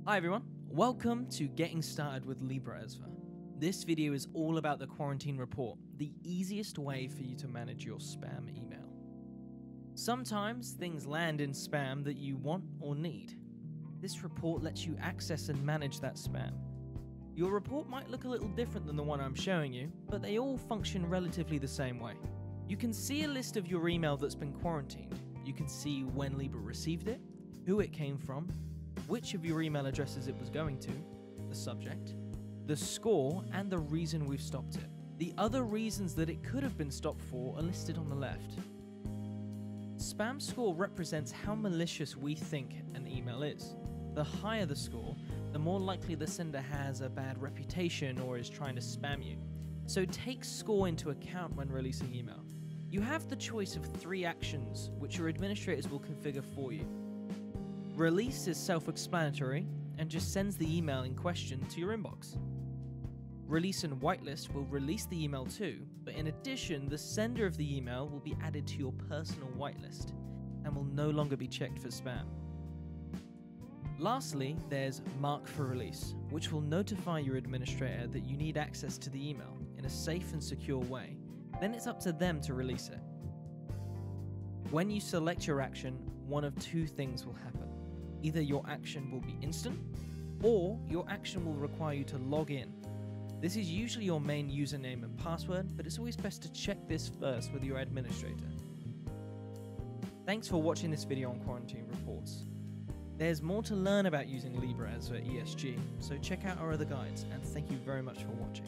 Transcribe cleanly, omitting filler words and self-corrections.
Hi everyone, welcome to Getting Started with Libraesva. This video is all about the quarantine report, the easiest way for you to manage your spam email. Sometimes things land in spam that you want or need. This report lets you access and manage that spam. Your report might look a little different than the one I'm showing you, but they all function relatively the same way. You can see a list of your email that's been quarantined. You can see when Libra received it, who it came from, which of your email addresses it was going to, the subject, the score, and the reason we've stopped it. The other reasons that it could have been stopped for are listed on the left. Spam score represents how malicious we think an email is. The higher the score, the more likely the sender has a bad reputation or is trying to spam you. So take score into account when releasing email. You have the choice of 3 actions, which your administrators will configure for you. Release is self-explanatory and just sends the email in question to your inbox. Release and whitelist will release the email too, but in addition, the sender of the email will be added to your personal whitelist and will no longer be checked for spam. Lastly, there's mark for release, which will notify your administrator that you need access to the email in a safe and secure way. Then it's up to them to release it. When you select your action, one of 2 things will happen. Either your action will be instant, or your action will require you to log in. This is usually your main username and password, but it's always best to check this first with your administrator. Thanks for watching this video on quarantine reports. There's more to learn about using Libraesva ESG, so check out our other guides, and thank you very much for watching.